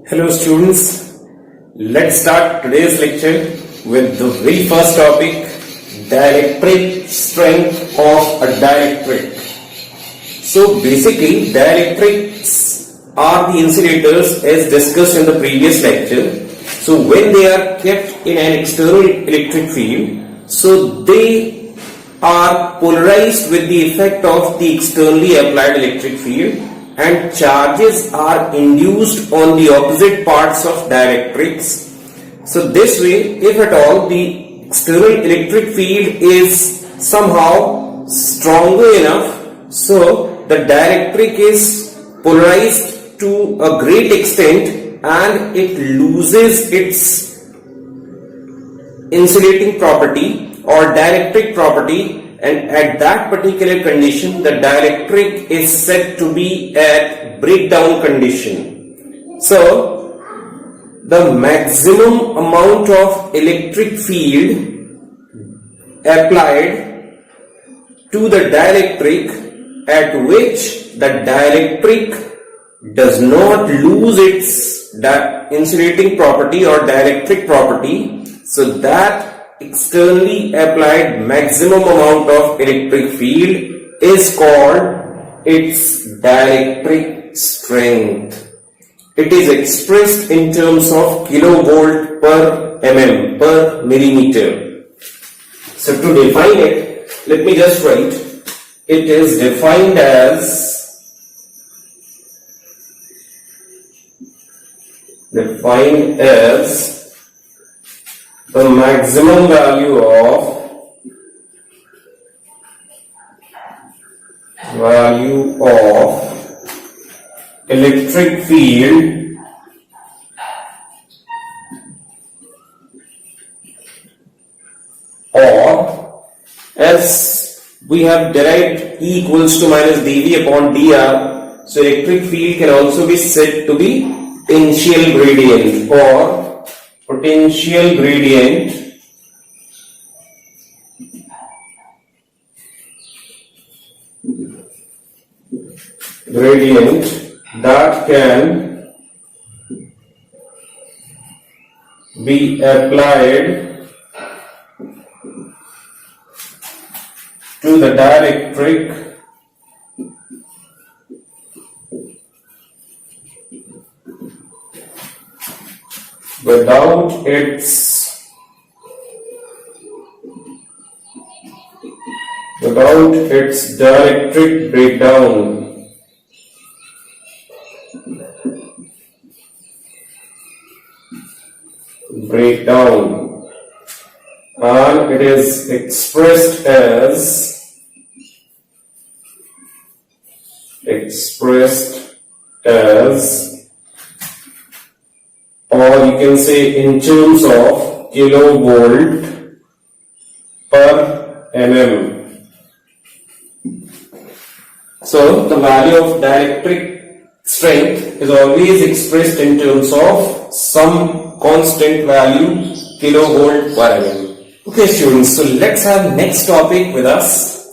Hello students, let's start today's lecture with the very first topic, dielectric strength of a dielectric. So basically dielectrics are the insulators as discussed in the previous lecture. So when they are kept in an external electric field, so they are polarized with the effect of the externally applied electric field, and charges are induced on the opposite parts of dielectrics. So this way, if at all the external electric field is somehow stronger enough, so the dielectric is polarized to a great extent and it loses its insulating property or dielectric property, and at that particular condition the dielectric is said to be at breakdown condition. So the maximum amount of electric field applied to the dielectric at which the dielectric does not lose its insulating property or dielectric property, so that externally applied maximum amount of electric field is called its dielectric strength. It is expressed in terms of kilovolt per mm per millimeter. So to define it, let me just write. It is defined as the maximum value of electric field or, as we have derived E equals to minus dV upon dr, so electric field can also be said to be potential gradient or potential gradient that can be applied to the dielectric without its dielectric breakdown. And it is expressed as or you can say in terms of kilovolt per mm. So the value of dielectric strength is always expressed in terms of some constant value kilovolt per mm. Okay students, so let's have next topic with us,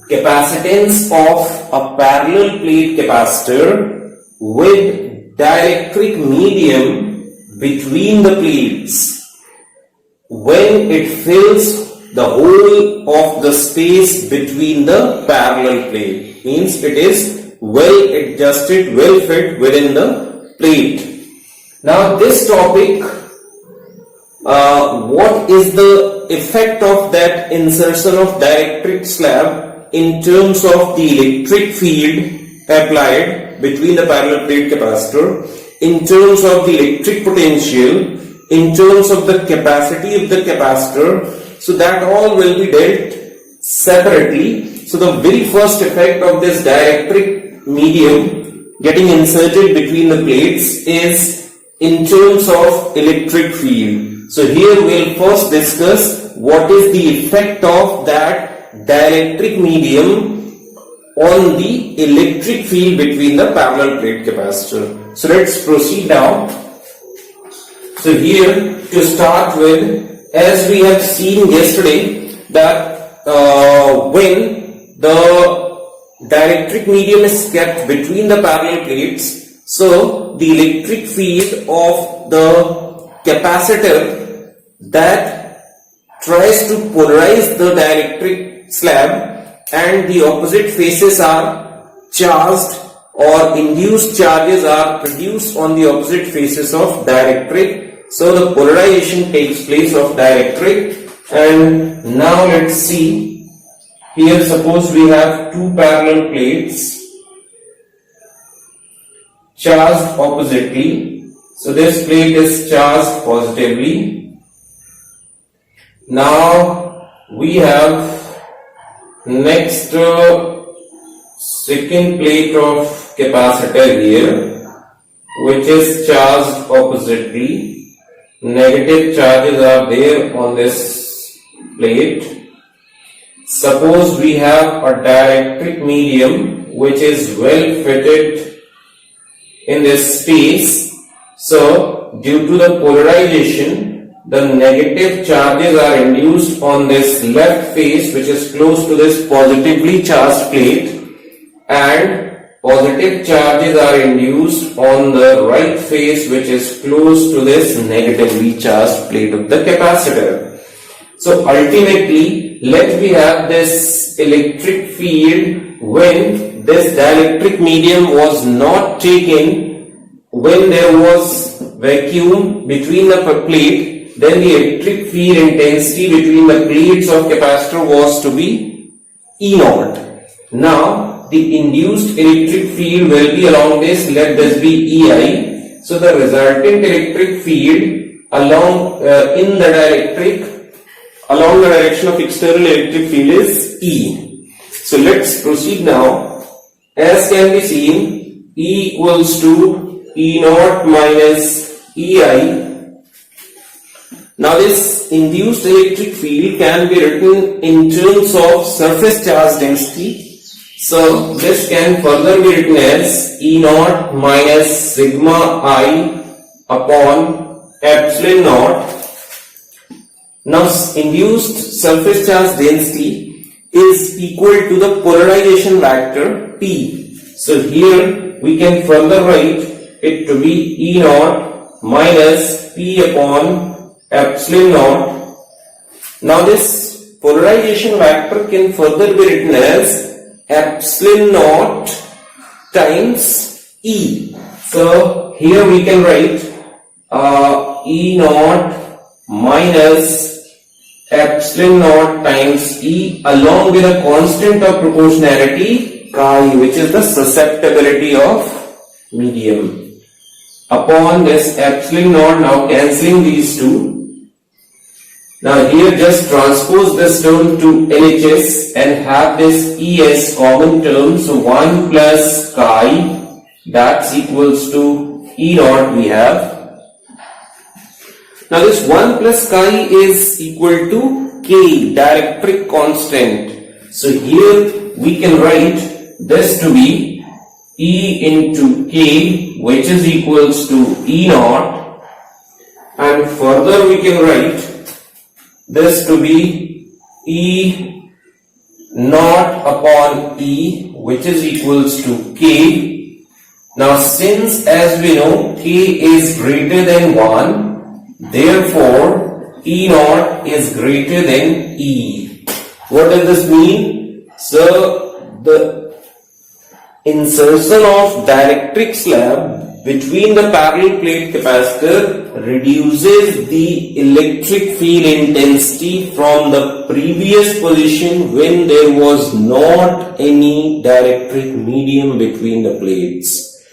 capacitance of a parallel plate capacitor with dielectric medium between the plates when it fills the whole of the space between the parallel plate, means it is well adjusted, well fit within the plate. Now this topic, what is the effect of that insertion of dielectric slab in terms of the electric field applied between the parallel plate capacitor, in terms of the electric potential, in terms of the capacity of the capacitor, so that all will be dealt separately. So the very first effect of this dielectric medium getting inserted between the plates is in terms of electric field. So here we will first discuss what is the effect of that dielectric medium on the electric field between the parallel plate capacitor. So let's proceed now. So here to start with, as we have seen yesterday, that when the dielectric medium is kept between the parallel plates, So the electric field of the capacitor that tries to polarize the dielectric slab, and the opposite faces are charged, or induced charges are produced on the opposite faces of dielectric. So the polarization takes place of dielectric. And now let's see, here suppose we have two parallel plates charged oppositely. So this plate is charged positively. Now we have next second plate of capacitor here, which is charged oppositely. Negative charges are there on this plate. Suppose we have a dielectric medium which is well fitted in this space. So due to the polarization, the negative charges are induced on this left face, which is close to this positively charged plate, and positive charges are induced on the right face, which is close to this negatively charged plate of the capacitor. So ultimately, let me have this electric field when this dielectric medium was not taken, when there was vacuum between the plate, then the electric field intensity between the plates of capacitor was to be E0. Now the induced electric field will be along this, let this be EI. So the resultant electric field along in the dielectric along the direction of external electric field is E. So let's proceed now. As can be seen, E equals to E0 minus EI. Now this induced electric field can be written in terms of surface charge density. So this can further be written as E0 minus sigma I upon epsilon naught. Now induced surface charge density is equal to the polarization vector P. So here we can further write it to be E0 minus P upon epsilon naught. Now this polarization vector can further be written as epsilon naught times E. So here we can write E0 minus epsilon naught times E along with a constant of proportionality chi, which is the susceptibility of medium, upon this epsilon naught. Now cancelling these two. Now here just transpose this term to LHS and have this E as common term. So 1 plus chi, that's equals to E0 we have. Now this 1 plus chi is equal to K, dielectric constant. So here we can write this to be E into K, which is equals to E0, and further we can write this to be E naught upon E, which is equals to K. Now since, as we know, K is greater than 1, therefore E0 is greater than E. What does this mean? So the insertion of dielectric slab between the parallel plate capacitor reduces the electric field intensity from the previous position when there was not any dielectric medium between the plates.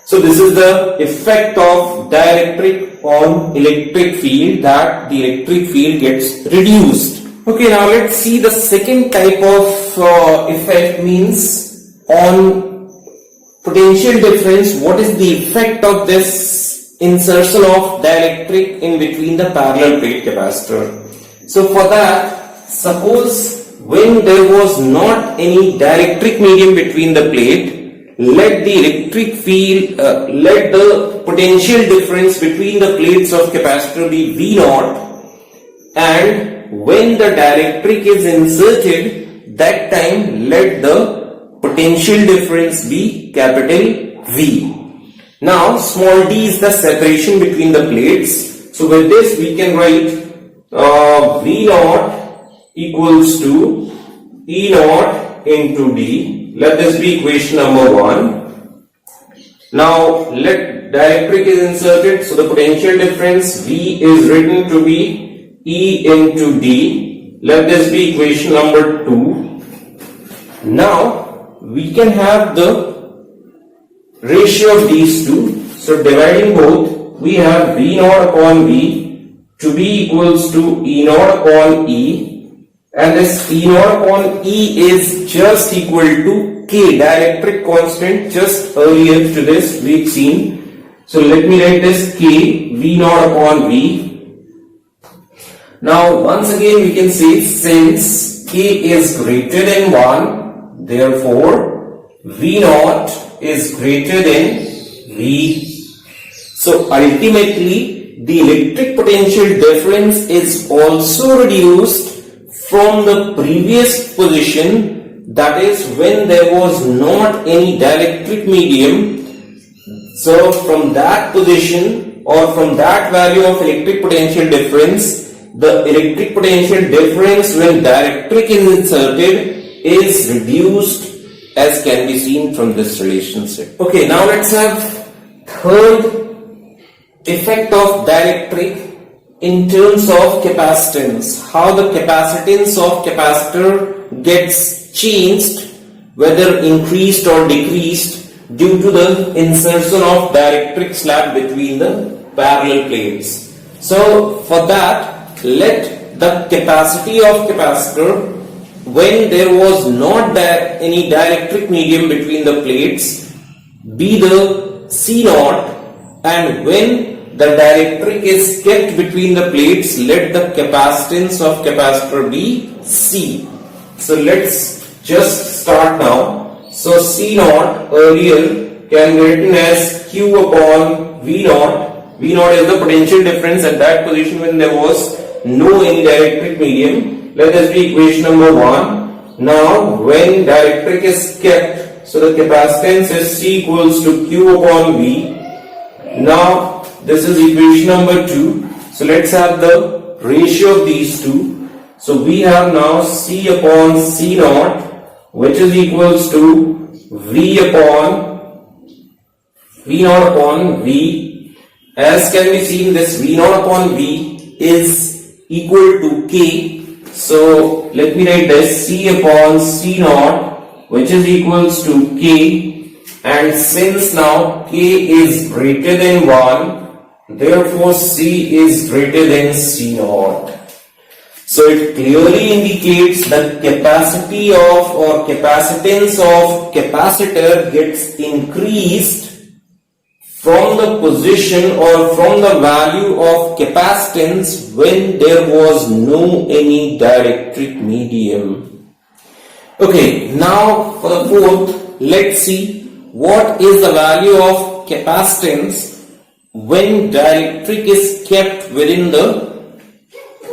So this is the effect of dielectric on electric field, that the electric field gets reduced. Okay, now let's see the second type of effect, means on potential difference. What is the effect of this insertion of dielectric in between the parallel plate capacitor? So for that, suppose when there was not any dielectric medium between the plate, let the electric field, let the potential difference between the plates of capacitor be V0, and when the dielectric is inserted, that time let the potential difference be capital V. Now small d is the separation between the plates. So with this we can write V naught equals to E naught into d. Let this be equation number 1. Now let dielectric is inserted, so the potential difference V is written to be E into d. Let this be equation number 2. Now we can have the ratio of these two. So dividing both, we have V naught upon V to be equals to E naught upon E, and this E naught upon E is just equal to K, dielectric constant. Just earlier to this we've seen. So let me write this K, V naught upon V. Now once again we can say, since K is greater than 1, therefore V naught is greater than V. So ultimately the electric potential difference is also reduced from the previous position, that is when there was not any dielectric medium. So from that position or from that value of electric potential difference, the electric potential difference when dielectric is inserted is reduced, as can be seen from this relationship. Okay, now let's have third effect of dielectric in terms of capacitance. How the capacitance of capacitor gets changed, whether increased or decreased, due to the insertion of dielectric slab between the parallel plates. So for that, let the capacity of capacitor, when there was not any dielectric medium between the plates, be the C naught, and when the dielectric is kept between the plates, let the capacitance of capacitor be C. So let's just start now. So C naught earlier can be written as Q upon V naught. V naught is the potential difference at that position when there was no any dielectric medium. Let this be equation number 1. Now when dielectric is kept, so the capacitance is C equals to Q upon V. Now this is equation number 2. So let's have the ratio of these two. So we have now C upon C naught, which is equals to V naught upon V. As can be seen, this V naught upon V is equal to K. So let me write this C upon C naught, which is equals to K. And since now K is greater than 1, therefore C is greater than C naught. So it clearly indicates that capacity of or capacitance of capacitor gets increased from the position or from the value of capacitance when there was no any dielectric medium. Okay, now for the fourth, let's see what is the value of capacitance when dielectric is kept within the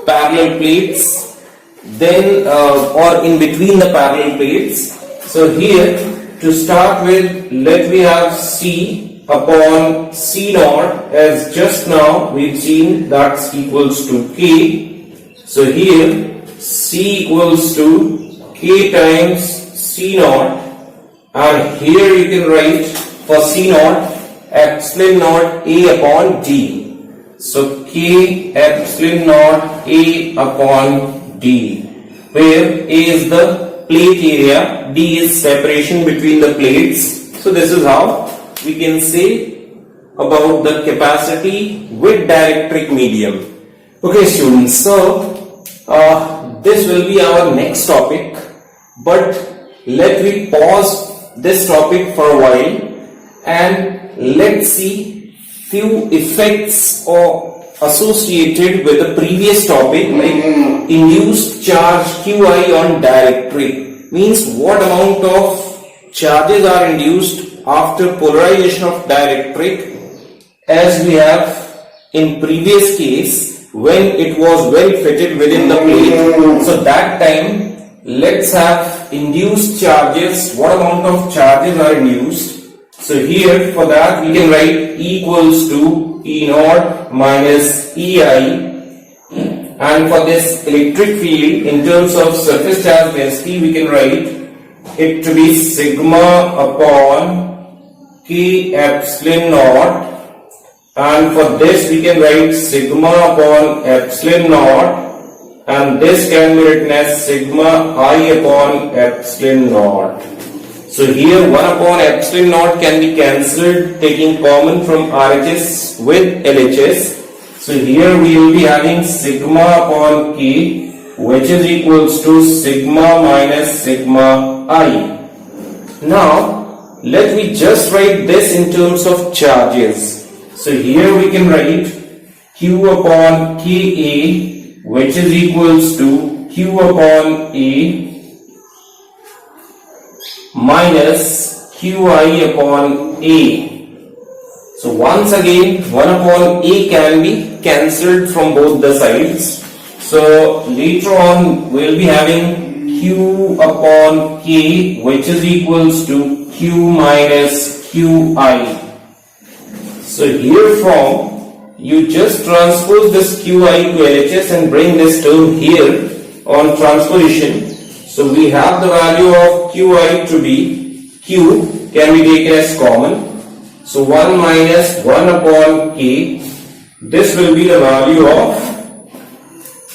parallel plates, then or in between the parallel plates. So here to start with, let me have C upon C naught, as just now we've seen that's equals to K. So here C equals to K times C naught, and here you can write for C naught epsilon naught A upon D. So K epsilon naught A upon D, where A is the plate area, D is separation between the plates. So this is how we can say about the capacity with dielectric medium. Okay students, so this will be our next topic, but let me pause this topic for a while and let's see few effects or associated with the previous topic, like induced charge Qi on dielectric. Means what amount of charges are induced after polarization of dielectric, as we have in previous case when it was well fitted within the plate. So that time let's have induced charges. What amount of charges are induced? So here for that we can write E equals to E naught minus EI, and for this electric field in terms of surface charge density we can write it to be sigma upon K epsilon naught, and for this we can write sigma upon epsilon naught, and this can be written as sigma I upon epsilon naught. So here 1 upon epsilon naught can be cancelled taking common from RHS with LHS. So here we will be having sigma upon K, which is equals to sigma minus sigma I. Now let me just write this in terms of charges. So here we can write Q upon Ka, which is equals to Q upon A minus Qi upon A. So once again 1 upon A can be cancelled from both the sides. So later on we will be having Q upon K, which is equals to Q minus Qi. So here from you just transpose this Qi to LHS and bring this term here on transposition. So we have the value of Qi to be Q can be taken as common. So 1 minus 1 upon K, this will be the value of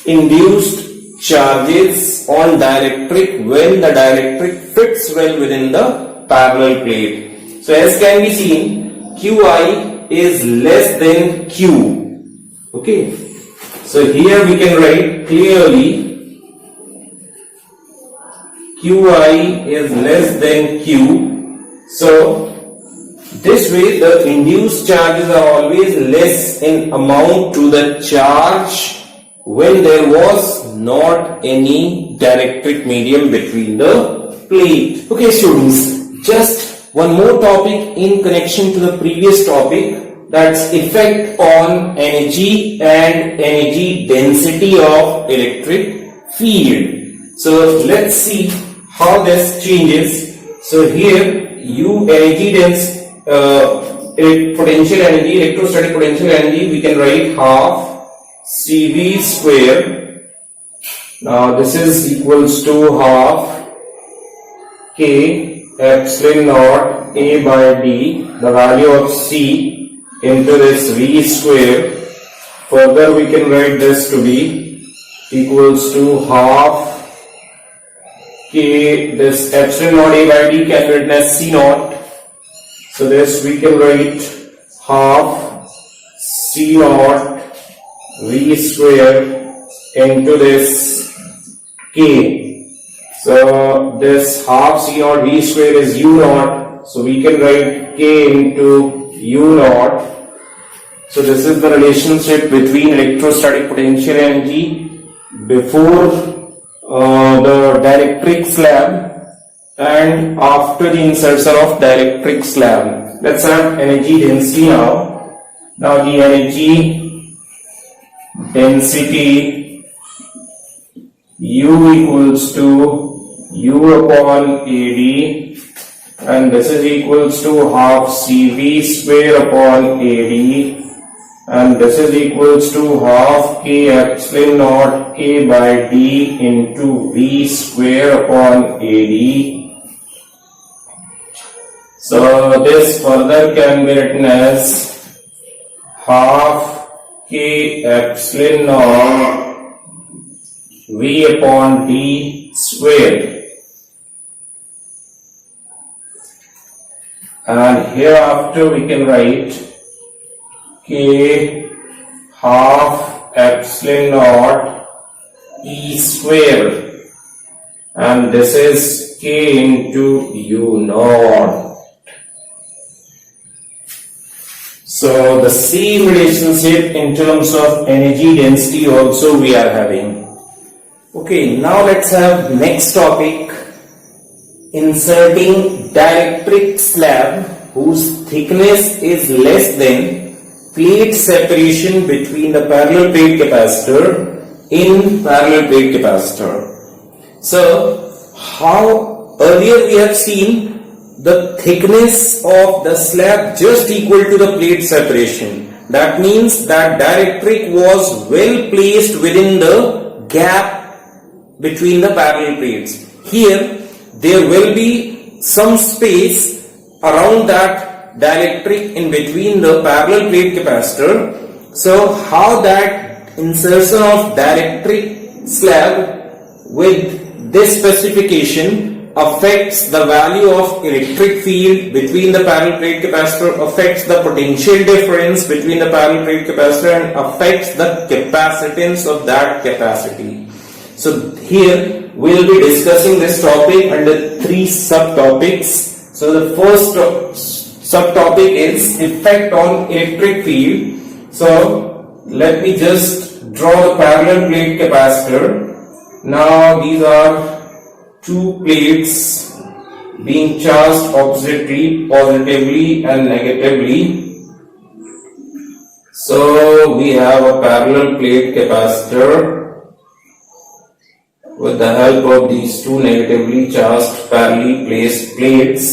induced charges on dielectric when the dielectric fits well within the parallel plate. So as can be seen, Qi is less than Q. Okay. So here we can write clearly Qi is less than Q. So this way the induced charges are always less in amount to the charge when there was not any dielectric medium between the plate. Okay students, just one more topic in connection to the previous topic, that's effect on energy and energy density of electric field. So let's see how this changes. So here U energy density potential energy, electrostatic potential energy, we can write half CV square. Now this is equals to half K epsilon naught A by D, the value of C into this V square. Further we can write this to be equals to half K, this epsilon naught A by D can be written as C naught. So this we can write half C naught V square into this K. So this half C naught V square is U naught. So we can write K into U naught. So this is the relationship between electrostatic potential energy before the dielectric slab and after the insertion of dielectric slab. Let's have energy density now. Now the energy density U equals to U upon AD, and this is equals to half CV square upon AD, and this is equals to half K epsilon naught A by D into V square upon AD. So this further can be written as half K epsilon naught V upon D square, and hereafter we can write K half epsilon naught E square, and this is K into U naught. So the same relationship in terms of energy density also we are having. Okay, now let's have next topic, inserting dielectric slab whose thickness is less than plate separation between the parallel plate capacitor in parallel plate capacitor. So how earlier we have seen the thickness of the slab just equal to the plate separation. That means that dielectric was well placed within the gap between the parallel plates. Here there will be some space around that dielectric in between the parallel plate capacitor. So how that insertion of dielectric slab with this specification affects the value of electric field between the parallel plate capacitor, affects the potential difference between the parallel plate capacitor, and affects the capacitance of that capacity. So here we will be discussing this topic under 3 subtopics. So the first subtopic is effect on electric field. So let me just draw the parallel plate capacitor. Now these are 2 plates being charged oppositely, positively and negatively. So we have a parallel plate capacitor. With the help of these 2 negatively charged parallelly placed plates,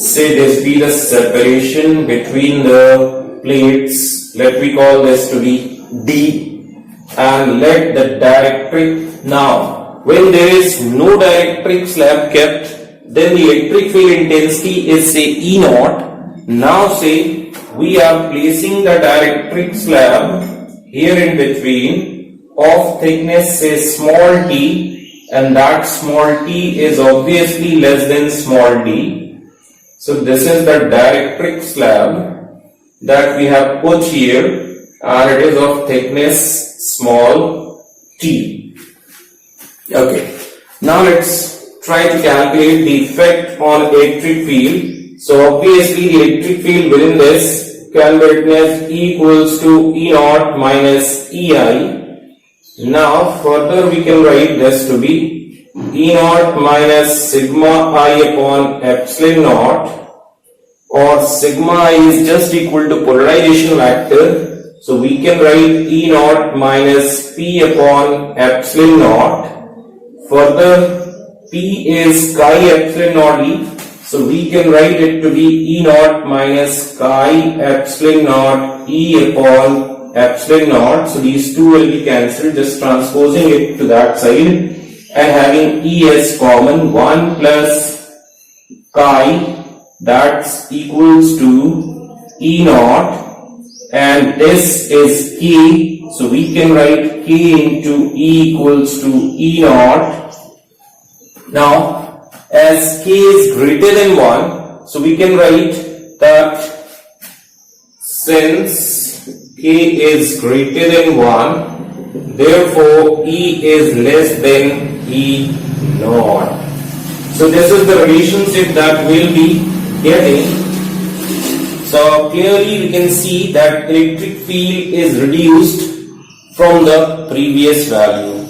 say this be the separation between the plates. Let me call this to be D, and let the dielectric. Now when there is no dielectric slab kept, then the electric field intensity is say E naught. Now say we are placing the dielectric slab here in between of thickness say small t, and that small t is obviously less than small d. So this is the dielectric slab that we have put here, and it is of thickness small t. Okay, now let's try to calculate the effect on electric field. So obviously the electric field within this can be written as E equals to E naught minus EI. Now further we can write this to be E naught minus sigma I upon epsilon naught, or sigma I is just equal to polarization factor. So we can write E naught minus P upon epsilon naught. Further P is chi epsilon naught E. So we can write it to be E naught minus chi epsilon naught E upon epsilon naught. So these 2 will be cancelled, just transposing it to that side and having E as common, 1 plus chi, that's equals to E naught, and this is K. So we can write K into E equals to E naught. Now as K is greater than 1, so we can write that since K is greater than 1, therefore E is less than E naught. So this is the relationship that we'll be getting. So clearly we can see that electric field is reduced from the previous value.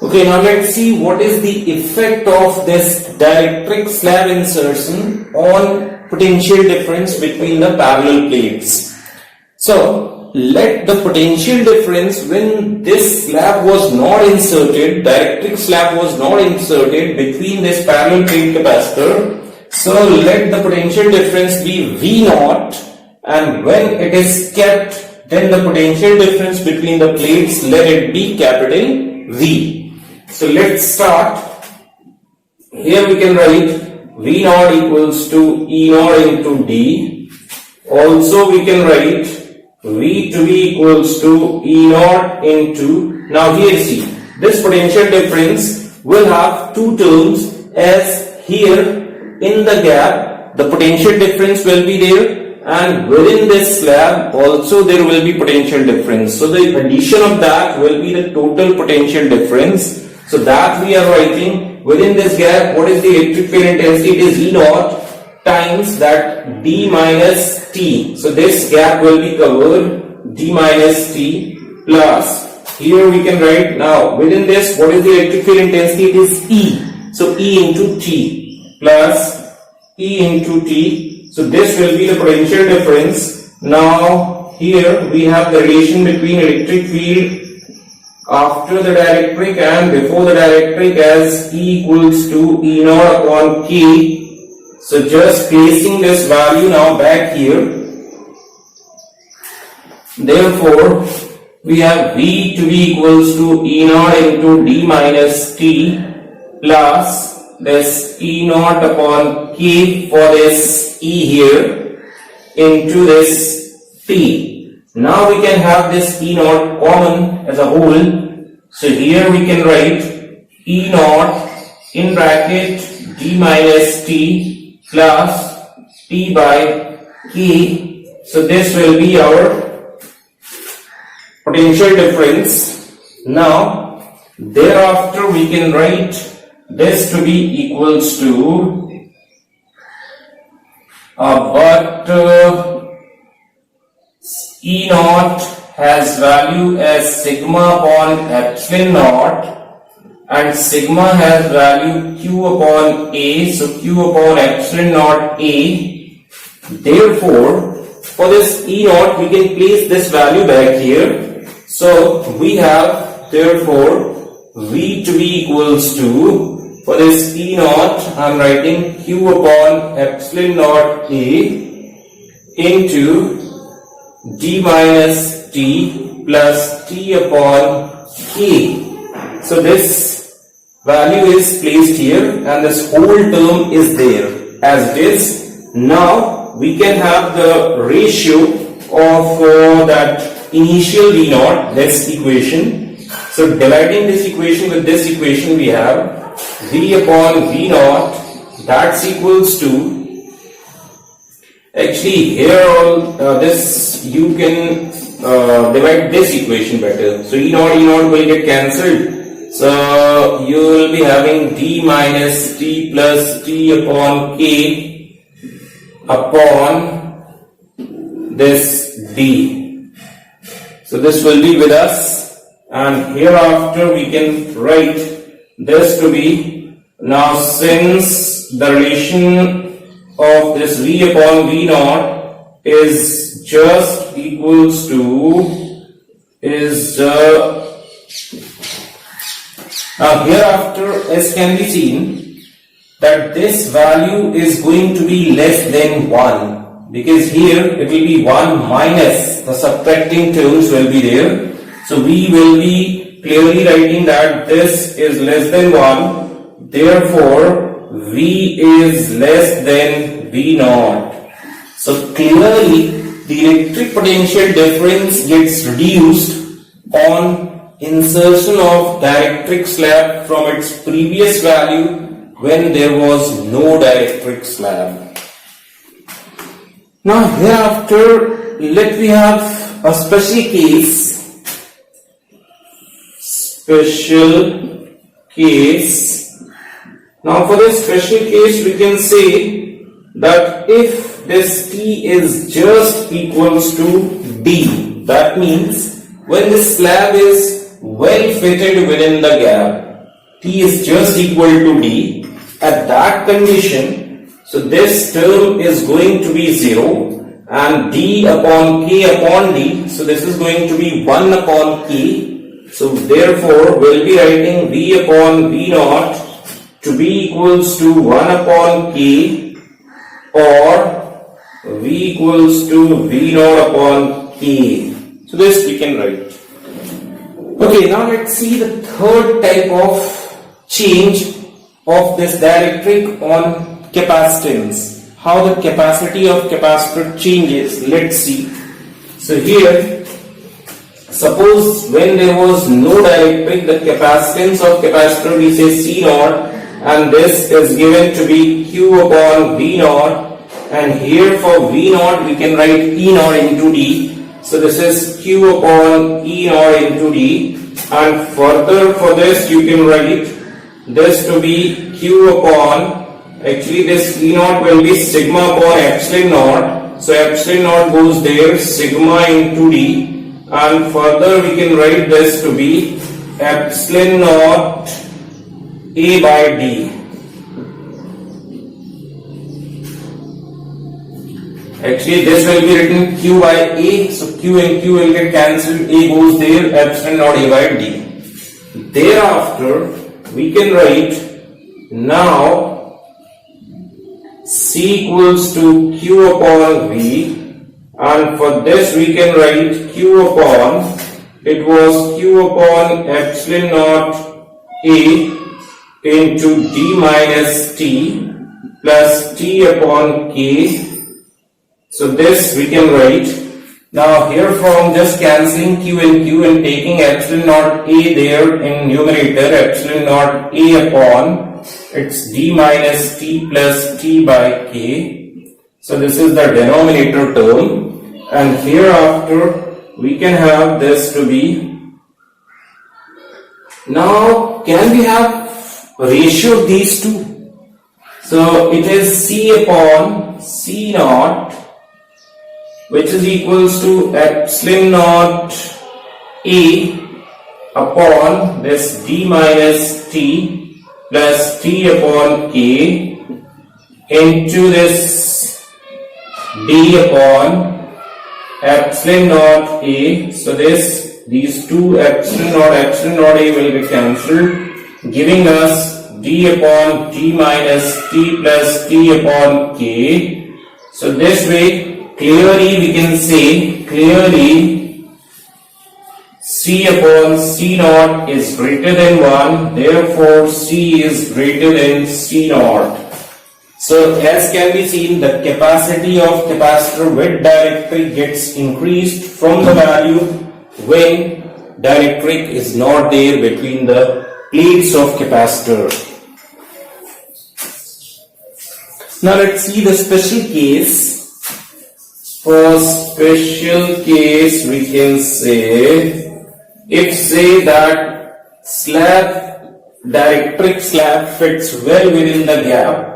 Okay, now let's see what is the effect of this dielectric slab insertion on potential difference between the parallel plates. So let the potential difference when this slab was not inserted, dielectric slab was not inserted between this parallel plate capacitor. So let the potential difference be V naught, and when it is kept, then the potential difference between the plates, let it be capital V. So let's start. Here we can write V naught equals to E naught into D. Also we can write V to be equals to E naught into, now here see, this potential difference will have 2 terms, as here in the gap the potential difference will be there, and within this slab also there will be potential difference. So the addition of that will be the total potential difference. So that we are writing within this gap, what is the electric field intensity? It is E naught times that D minus T. So this gap will be covered, D minus T, plus here we can write, now within this, what is the electric field intensity? It is E. So E into T plus E into T. So this will be the potential difference. Now here we have the relation between electric field after the dielectric and before the dielectric as E equals to E naught upon K. So just placing this value now back here. Therefore, we have V to be equals to E naught into D minus T plus this E naught upon K for this E here into this T. Now we can have this E naught common as a whole. So here we can write E naught in bracket D minus T plus T by K. So this will be our potential difference. Now thereafter we can write this to be equals to E naught has value as sigma upon epsilon naught and sigma has value Q upon A, so Q upon epsilon naught A. Therefore, for this E naught we can place this value back here. So we have therefore V to be equals to, for this E naught I am writing Q upon epsilon naught A into D minus T plus T upon K. So this value is placed here and this whole term is there as it is. Now we can have the ratio of that initial V naught, this equation. So dividing this equation with this equation we have V upon V naught, that's equals to, actually here all this you can divide this equation better. So E naught will get cancelled. So you will be having D minus T plus T upon K upon this D. So this will be with us, and hereafter we can write this to be, now since the relation of this V upon V naught is just equals to now hereafter as can be seen that this value is going to be less than 1, because here it will be 1 minus the subtracting terms will be there. So we will be clearly writing that this is less than 1, therefore V is less than V naught. So clearly the electric potential difference gets reduced on insertion of dielectric slab from its previous value when there was no dielectric slab. Now hereafter let me have a special case. Now for this special case we can say that if this T is just equals to D, that means when this slab is well fitted within the gap, T is just equal to D, at that condition, so this term is going to be 0 and D upon K upon D, so this is going to be 1 upon K. So therefore we'll be writing V upon V naught to be equals to 1 upon K or V equals to V naught upon K. So this we can write. Okay, now let's see the third type of change of this dielectric on capacitance. How the capacity of capacitor changes. Let's see. So here, suppose when there was no dielectric, the capacitance of capacitor we say C naught, and this is given to be Q upon V naught, and here for V naught we can write E naught into D. So this is Q upon E naught into D, and further for this you can write this to be Q upon, actually this E naught will be sigma upon epsilon naught, so epsilon naught goes there, sigma into D, and further we can write this to be epsilon naught A by D. Actually this will be written Q by A, so Q and Q will get cancelled, A goes there, epsilon naught A by D. Thereafter, we can write now C equals to Q upon V, and for this we can write Q upon, it was Q upon epsilon naught A into D minus T plus T upon K. So this we can write. Now here from just cancelling Q and taking epsilon naught A there in numerator, epsilon naught A upon, it's D minus T plus T by K. So this is the denominator term, and hereafter we can have this to be. Now can we have a ratio of these two? So it is C upon C naught, which is equals to epsilon naught A upon this D minus T plus T upon K into this D upon epsilon naught A. So these two epsilon naught A will be cancelled, giving us D upon D minus T plus T upon K. So this way, clearly we can say, C upon C naught is greater than 1, therefore C is greater than C naught. So as can be seen, the capacity of capacitor with dielectric gets increased from the value when dielectric is not there between the plates of capacitor. Now let's see the special case. For special case, we can say, if say that dielectric slab fits well within the gap,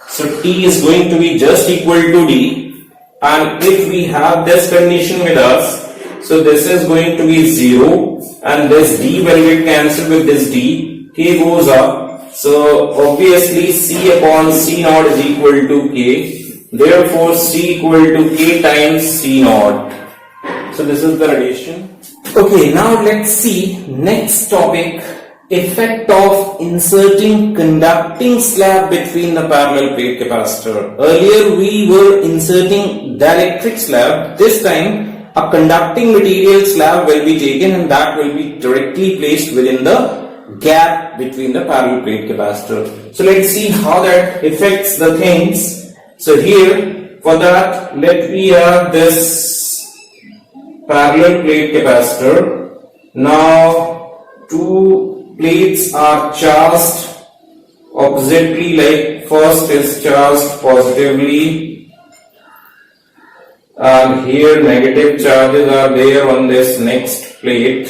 so T is going to be just equal to D, and if we have this condition with us, so this is going to be 0, and this D will get cancelled with this D, K goes up, so obviously C upon C naught is equal to K. Therefore, C equal to K times C naught. So this is the relation. Okay, now let's see next topic, effect of inserting conducting slab between the parallel plate capacitor. Earlier we were inserting dielectric slab. This time a conducting material slab will be taken, and that will be directly placed within the gap between the parallel plate capacitor. So let's see how that affects the things. So here, for that, let me have this parallel plate capacitor. Now, two plates are charged oppositely, like first is charged positively, and here negative charges are there on this next plate.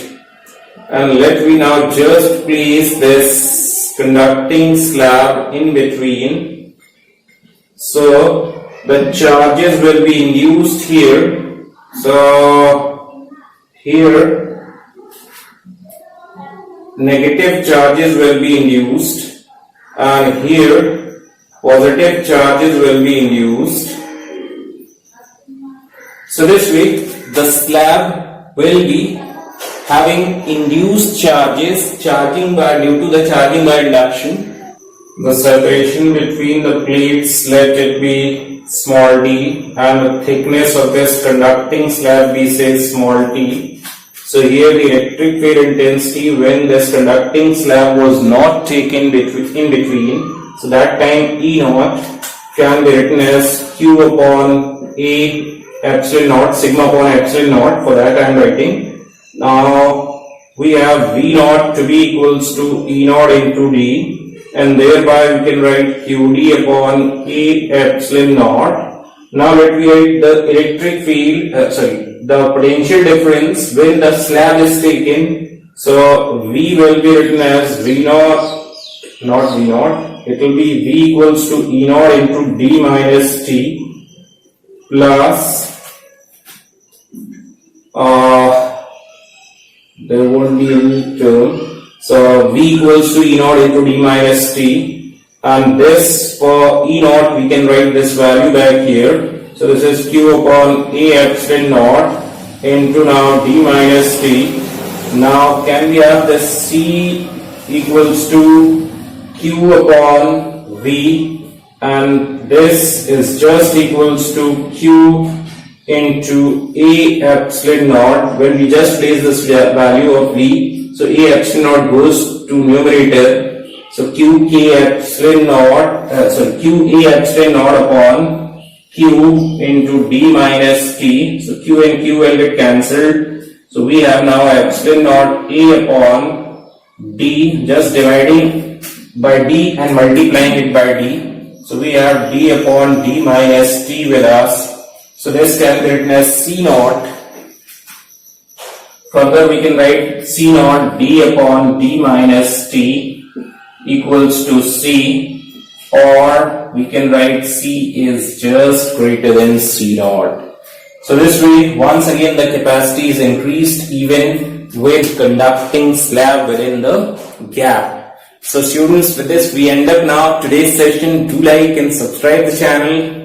And let me now just place this conducting slab in between. So the charges will be induced here. So here negative charges will be induced, and here positive charges will be induced. So this way the slab will be having induced charges, due to the charging by induction. The separation between the plates, let it be small d, and the thickness of this conducting slab we say small t. So here the electric field intensity when this conducting slab was not taken in between, so that time E naught can be written as Q upon A epsilon naught, sigma upon epsilon naught. For that I am writing. Now we have V naught to be equals to E naught into D, and thereby we can write QD upon A epsilon naught. Now let me write the electric field, the potential difference when the slab is taken. So V will be written as V naught, not V naught. It will be V equals to E naught into D minus T plus there won't be any term. So V equals to E naught into D minus T, and this for E naught we can write this value back here. So this is Q upon A epsilon naught into now D minus T Now can we have this C equals to Q upon V, and this is just equals to Q into A epsilon naught. When we just place this value of V, so A epsilon naught goes to numerator, so Q K epsilon naught, Q A epsilon naught upon Q into D minus T, so Q and Q will get cancelled, so we have now epsilon naught A upon D, just dividing by D and multiplying it by D, so we have D upon D minus T with us. So let's calculate as C naught. Further we can write C naught D upon D minus T equals to C, or we can write C is just greater than C naught. So this way, once again the capacity is increased even with conducting slab within the gap. So students, with this we end up now today's session. Do like and subscribe the channel.